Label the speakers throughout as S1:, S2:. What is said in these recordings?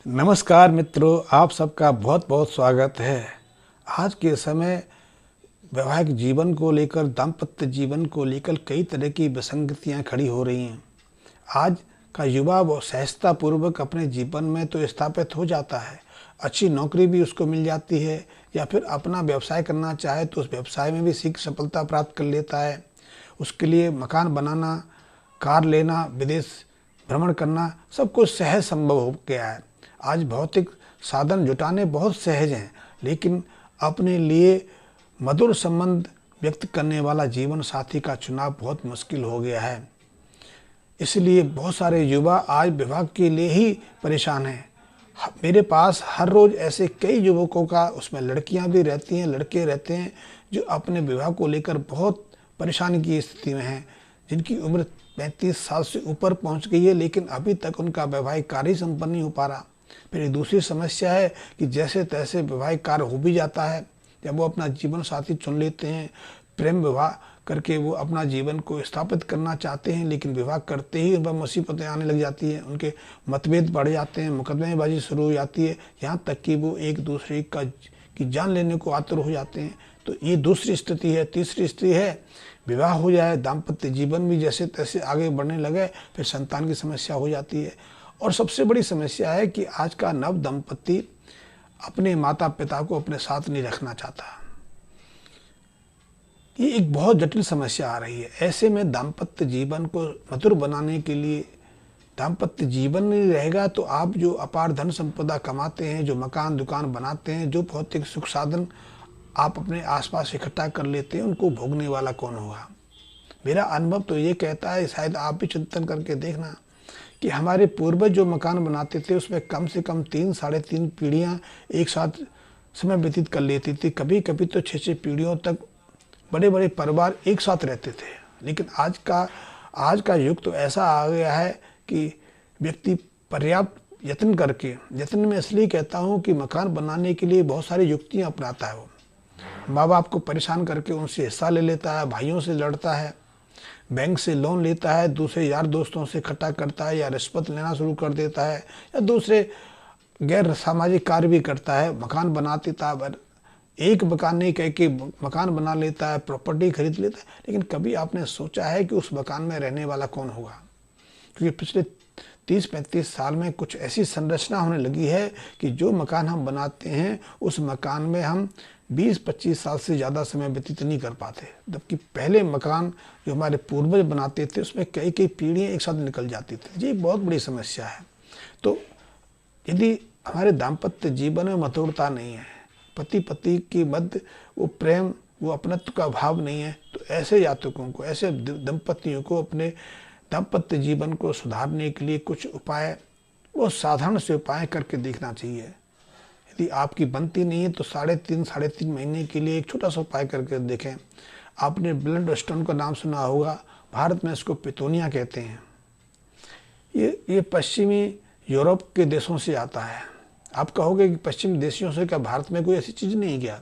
S1: नमस्कार मित्रों, आप सबका बहुत बहुत स्वागत है। आज के समय वैवाहिक जीवन को लेकर, दाम्पत्य जीवन को लेकर कई तरह की विसंगतियां खड़ी हो रही हैं। आज का युवा वो सहजतापूर्वक अपने जीवन में तो स्थापित हो जाता है, अच्छी नौकरी भी उसको मिल जाती है, या फिर अपना व्यवसाय करना चाहे तो उस व्यवसाय में भी शीघ्र सफलता प्राप्त कर लेता है। उसके लिए मकान बनाना, कार लेना, विदेश भ्रमण करना सब कुछ सहज संभव हो गया है। आज भौतिक साधन जुटाने बहुत सहज हैं, लेकिन अपने लिए मधुर संबंध व्यक्त करने वाला जीवन साथी का चुनाव बहुत मुश्किल हो गया है। इसलिए बहुत सारे युवा आज विवाह के लिए ही परेशान हैं। मेरे पास हर रोज़ ऐसे कई युवकों का, उसमें लड़कियां भी रहती हैं, लड़के रहते हैं, जो अपने विवाह को लेकर बहुत परेशानी की स्थिति में हैं, जिनकी उम्र 35 साल से ऊपर पहुंच गई है, लेकिन अभी तक उनका वैवाहिक कार्य ही संपन्न नहीं हो पा रहा। फिर एक दूसरी समस्या है कि जैसे तैसे वैवाहिक कार्य हो भी जाता है, जब वो अपना जीवन साथी चुन लेते हैं, प्रेम विवाह करके वो अपना जीवन को स्थापित करना चाहते हैं, लेकिन विवाह करते ही उन पर मुसीबतें आने लग जाती हैं, उनके मतभेद बढ़ जाते हैं, मुकदमेबाजी शुरू हो जाती है, यहाँ तक कि वो एक दूसरे की जान लेने को आतुर हो जाते हैं। तो ये दूसरी स्थिति है। तीसरी स्थिति है, विवाह हो जाए, दाम्पत्य जीवन भी जैसे तैसे आगे बढ़ने लगे, फिर संतान की समस्या हो जाती है। और सबसे बड़ी समस्या है कि आज का नव दंपति अपने माता पिता को अपने साथ नहीं रखना चाहता। ये एक बहुत जटिल समस्या आ रही है। ऐसे में दाम्पत्य जीवन को मधुर बनाने के लिए, दाम्पत्य जीवन नहीं रहेगा तो आप जो अपार धन संपदा कमाते हैं, जो मकान दुकान बनाते हैं, जो भौतिक सुख साधन आप अपने आसपास इकट्ठा कर लेते हैं, उनको भोगने वाला कौन होगा। मेरा अनुभव तो ये कहता है, शायद आप भी चिंतन करके देखना, कि हमारे पूर्वज जो मकान बनाते थे उसमें कम से कम 3 साढ़े 3 पीढ़ियाँ एक साथ समय व्यतीत कर लेती थी। कभी कभी तो 6-6 पीढ़ियों तक बड़े बड़े परिवार एक साथ रहते थे। लेकिन आज का युग तो ऐसा आ गया है कि व्यक्ति पर्याप्त यत्न करके, यत्न में इसलिए कहता हूँ कि मकान बनाने के लिए बहुत सारी युक्तियाँ अपनाता है। वो माँ बाप को परेशान करके उनसे हिस्सा ले लेता है, भाइयों से लड़ता है, बैंक से लोन लेता है, दूसरे यार दोस्तों से इकट्ठा करता है, या रिश्वत लेना शुरू कर देता है, या दूसरे गैर सामाजिक कार्य भी करता है। मकान बनाते था, एक मकान नहीं कह के मकान बना लेता है, प्रॉपर्टी खरीद लेता है, लेकिन कभी आपने सोचा है कि उस मकान में रहने वाला कौन होगा। क्योंकि पिछले 30-35 साल में कुछ ऐसी संरचना होने लगी है कि जो मकान हम बनाते हैं उस मकान में हम 20-25 साल से ज़्यादा समय व्यतीत नहीं कर पाते, जबकि पहले मकान जो हमारे पूर्वज बनाते थे उसमें कई कई पीढ़ियाँ एक साथ निकल जाती थी। ये बहुत बड़ी समस्या है। तो यदि हमारे दाम्पत्य जीवन में मधुरता नहीं है, पति पति के मध्य वो प्रेम, वो अपनत्व का भाव नहीं है, तो ऐसे जातकों को, ऐसे दंपतियों को अपने दाम्पत्य जीवन को सुधारने के लिए कुछ उपाय, वो साधारण से उपाय करके देखना चाहिए। यदि आपकी बनती नहीं है तो 3.5 महीने के लिए एक छोटा सा उपाय करके देखें। आपने ब्लड स्टोन का नाम सुना होगा, भारत में इसको पितोनिया कहते हैं। ये पश्चिमी यूरोप के देशों से आता है। आप कहोगे कि पश्चिमी देशों से क्या भारत में कोई ऐसी चीज़ नहीं क्या?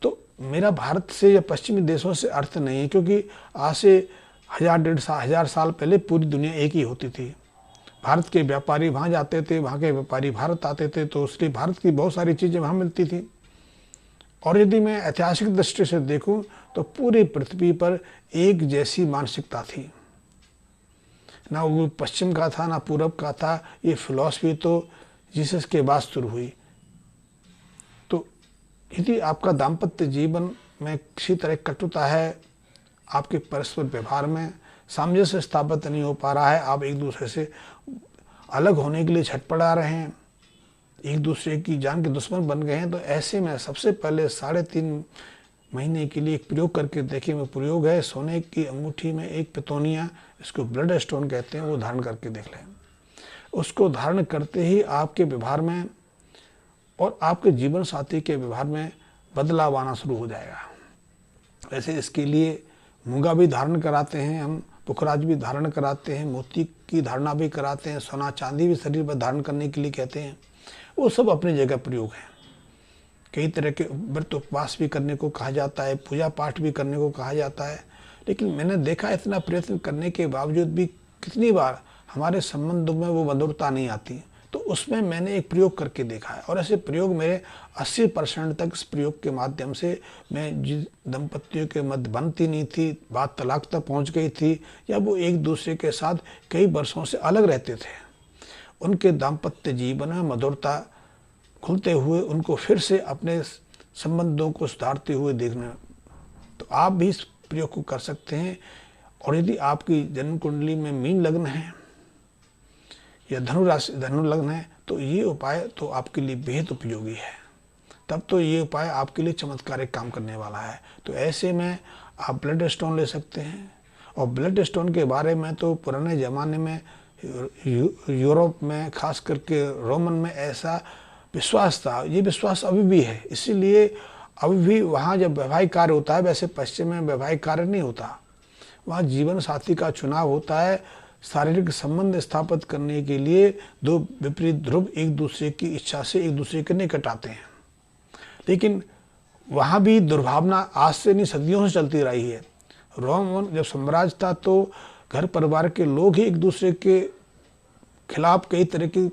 S1: तो मेरा भारत से या पश्चिमी देशों से अर्थ नहीं है, क्योंकि आज से 1000-1500 साल पहले पूरी दुनिया एक ही होती थी। भारत के व्यापारी वहाँ जाते थे, वहाँ के व्यापारी भारत आते थे, तो इसलिए भारत की बहुत सारी चीज़ें वहाँ मिलती थी। और यदि मैं ऐतिहासिक दृष्टि से देखूं तो पूरी पृथ्वी पर एक जैसी मानसिकता थी, ना वो पश्चिम का था ना पूरब का था। ये फिलॉसफी तो जीसस के बाद शुरू हुई। तो यदि आपका दाम्पत्य जीवन में किसी तरह कटुता है, आपके परस्पर व्यवहार में सामंजस्य स्थापित नहीं हो पा रहा है, आप एक दूसरे से अलग होने के लिए छटपटा रहे हैं, एक दूसरे की जान के दुश्मन बन गए हैं, तो ऐसे में सबसे पहले 3.5 महीने के लिए एक प्रयोग करके देखिए। वो प्रयोग है, सोने की अंगूठी में एक पितोनिया, इसको ब्लड स्टोन कहते हैं, वो धारण करके देख लें। उसको धारण करते ही आपके व्यवहार में और आपके जीवन साथी के व्यवहार में बदलाव आना शुरू हो जाएगा। वैसे इसके लिए मूंगा भी धारण कराते हैं हम, पुखराज भी धारण कराते हैं, मोती की धारणा भी कराते हैं, सोना चांदी भी शरीर पर धारण करने के लिए कहते हैं। वो सब अपनी जगह प्रयोग है। कई तरह के व्रत उपवास भी करने को कहा जाता है, पूजा पाठ भी करने को कहा जाता है, लेकिन मैंने देखा इतना प्रयत्न करने के बावजूद भी कितनी बार हमारे संबंधों में वो मधुरता नहीं आती। तो तो उसमें मैंने एक प्रयोग करके देखा है, और ऐसे प्रयोग मेरे 80% तक इस प्रयोग के माध्यम से मैं जिस दंपतियों के मध्य बनती नहीं थी, बात तलाक तक पहुंच गई थी, या वो एक दूसरे के साथ कई वर्षों से अलग रहते थे, उनके दाम्पत्य जीवन में मधुरता खुलते हुए उनको फिर से अपने संबंधों को सुधारते हुए देखना। तो आप भी इस प्रयोग को कर सकते हैं। और यदि आपकी जन्म कुंडली में मीन लग्न है या धनु लग्न है, तो ये उपाय तो आपके लिए बेहद उपयोगी है। तब तो ये उपाय आपके लिए चमत्कारिक काम करने वाला है। तो ऐसे में आप ब्लड स्टोन ले सकते हैं। और ब्लड स्टोन के बारे में तो पुराने ज़माने में यूरोप में, खास करके रोमन में ऐसा विश्वास था। ये विश्वास अभी भी है। इसीलिए अभी भी वहाँ जब वैवाहिक कार्य होता है, वैसे पश्चिम में वैवाहिक कार्य नहीं होता, वहाँ जीवन साथी का चुनाव होता है। शारीरिक संबंध स्थापित करने के लिए दो विपरीत ध्रुव एक दूसरे की इच्छा से एक दूसरे के निकट आते हैं। लेकिन वहाँ भी दुर्भावना आज से नहीं, सदियों से चलती रही है। रोम जब साम्राज्य था तो घर परिवार के लोग ही एक दूसरे के खिलाफ कई तरह के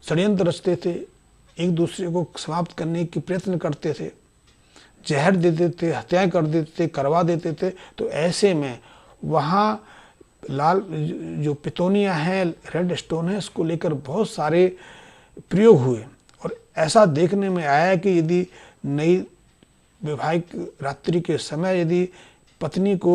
S1: षड्यंत्र रचते थे, एक दूसरे को समाप्त करने की प्रयत्न करते थे, जहर देते थे, हत्याएं कर देते थे, करवा देते थे। तो ऐसे में वहाँ लाल जो पितोनिया है, रेड स्टोन है, इसको लेकर बहुत सारे प्रयोग हुए। और ऐसा देखने में आया कि यदि नई वैवाहिक रात्रि के समय यदि पत्नी को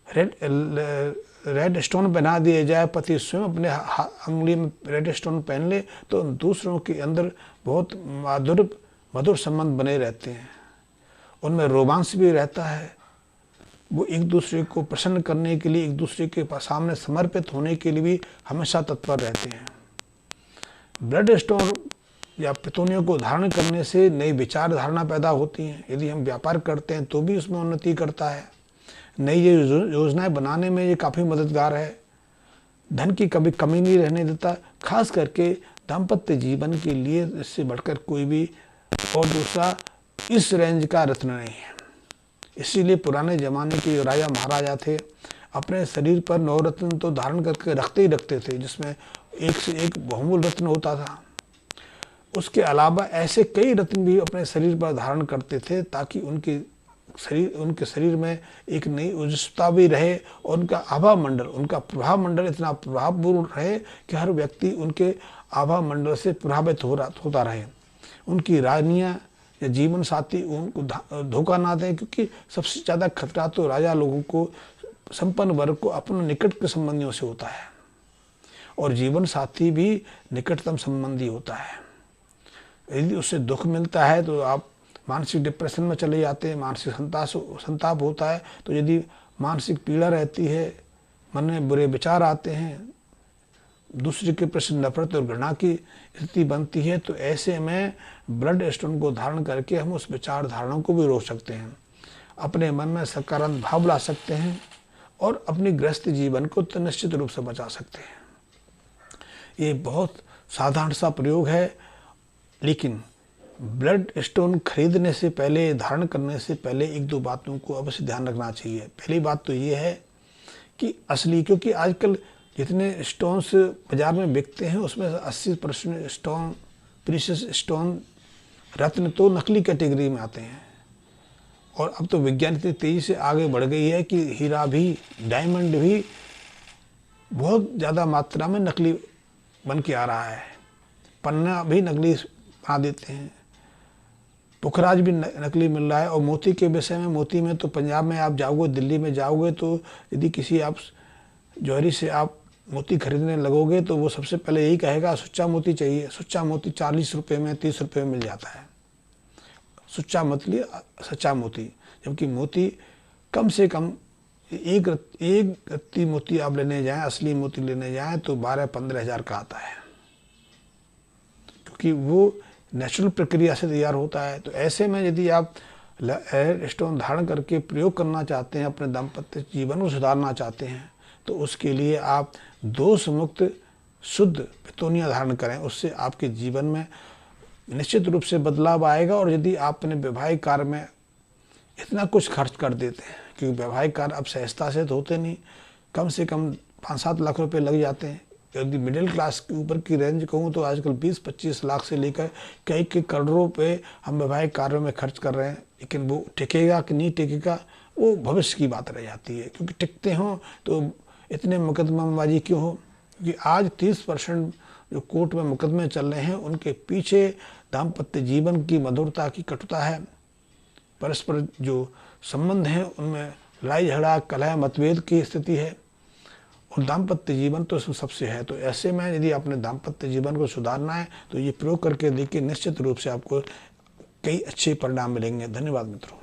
S1: रेड स्टोन पहना दिया जाए, पति स्वयं अपने अंगुली में रेड स्टोन पहन ले, तो दूसरों के अंदर बहुत मधुर संबंध बने रहते हैं। उनमें रोमांस भी रहता है। वो एक दूसरे को प्रसन्न करने के लिए, एक दूसरे के सामने समर्पित होने के लिए भी हमेशा तत्पर रहते हैं। ब्लड स्टोन या पितोनियों को धारण करने से नई विचार धारणा पैदा होती हैं। यदि हम व्यापार करते हैं तो भी उसमें उन्नति करता है। नई ये योजनाएं बनाने में ये काफ़ी मददगार है। धन की कभी कमी नहीं रहने देता। खास करके दाम्पत्य जीवन के लिए इससे बढ़कर कोई भी और दूसरा इस रेंज का रत्न नहीं है। इसीलिए पुराने ज़माने के जो राजा महाराजा थे, अपने शरीर पर 9 रत्न तो धारण करके रखते ही रखते थे, जिसमें एक से एक बहुमूल्य रत्न होता था। उसके अलावा ऐसे कई रत्न भी अपने शरीर पर धारण करते थे, ताकि उनके शरीर में एक नई ऊर्जा भी रहे और उनका आभा मंडल, उनका प्रभाव मंडल इतना प्रभावपूर्ण रहे कि हर व्यक्ति उनके आभा मंडल से प्रभावित होता रहे। उनकी रानियाँ या जीवन साथी उनको धोखा ना दें, क्योंकि सबसे ज़्यादा खतरा तो राजा लोगों को, संपन्न वर्ग को अपने निकट के संबंधियों से होता है, और जीवन साथी भी निकटतम संबंधी होता है। यदि उससे दुख मिलता है तो आप मानसिक डिप्रेशन में चले जाते हैं, मानसिक संताप होता है। तो यदि मानसिक पीड़ा रहती है, मन में बुरे विचार आते हैं, दूसरे के प्रति नफरत और घृणा की स्थिति बनती है, तो ऐसे में ब्लड स्टोन को धारण करके हम उस विचार धारणा को भी रोक सकते हैं, अपने मन में सकारात्मक भाव ला सकते हैं और अपनी गृहस्थ जीवन को तो निश्चित रूप से बचा सकते हैं। ये बहुत साधारण सा प्रयोग है, लेकिन ब्लड स्टोन खरीदने से पहले, धारण करने से पहले एक दो बातों को अवश्य ध्यान रखना चाहिए। पहली बात तो ये है कि असली, क्योंकि आजकल जितने स्टोन्स बाजार में बिकते हैं उसमें 80% स्टोन, प्रीशियस स्टोन, रत्न तो नकली कैटेगरी में आते हैं। और अब तो विज्ञान इतनी तेज़ी से आगे बढ़ गई है कि हीरा भी, डायमंड भी बहुत ज़्यादा मात्रा में नकली बन के आ रहा है। पन्ना भी नकली बना देते हैं, पुखराज भी नकली मिल रहा है। और मोती के विषय में, मोती में तो पंजाब में आप जाओगे, दिल्ली में जाओगे, तो यदि किसी आप ज्वेलरी से आप मोती खरीदने लगोगे तो वो सबसे पहले यही कहेगा सुच्चा मोती चाहिए। सुच्चा मोती 40 रुपये में, 30 रुपये में मिल जाता है। सुच्चा मतलब सच्चा मोती, जबकि मोती कम से कम एक रत्ती मोती आप लेने जाएं, असली मोती लेने जाएं, तो 12-15 हज़ार का आता है, क्योंकि वो नेचुरल प्रक्रिया से तैयार होता है। तो ऐसे में यदि आप स्टोन धारण करके प्रयोग करना चाहते हैं, अपने दाम्पत्य जीवन को सुधारना चाहते हैं, तो उसके लिए आप दोष मुक्त शुद्ध पितोनिया धारण करें। उससे आपके जीवन में निश्चित रूप से बदलाव आएगा। और यदि आप अपने वैवाहिक कार्य में इतना कुछ खर्च कर देते हैं, क्योंकि वैवाहिक कार्य अब सहजता से तो होते नहीं, कम से कम 5-7 लाख रुपए लग जाते हैं यदि मिडिल क्लास के ऊपर की रेंज कहूँ तो आजकल 20-25 लाख से लेकर कई करोड़ों पे हम वैवाहिक कार्यों में खर्च कर रहे हैं, लेकिन वो टिकेगा कि नहीं टिकेगा वो भविष्य की बात रह जाती है। क्योंकि टिकते हों तो इतने मुकदमाबाजी क्यों हो? क्योंकि आज 30% जो कोर्ट में मुकदमे चल रहे हैं उनके पीछे दाम्पत्य जीवन की मधुरता की कटुता है, परस्पर जो संबंध हैं उनमें लड़ाई झगड़ा कलह मतभेद की स्थिति है, और दाम्पत्य जीवन तो इसमें सबसे है। तो ऐसे में यदि अपने दाम्पत्य जीवन को सुधारना है तो ये प्रयोग करके देखिए, निश्चित रूप से आपको कई अच्छे परिणाम मिलेंगे। धन्यवाद मित्रों।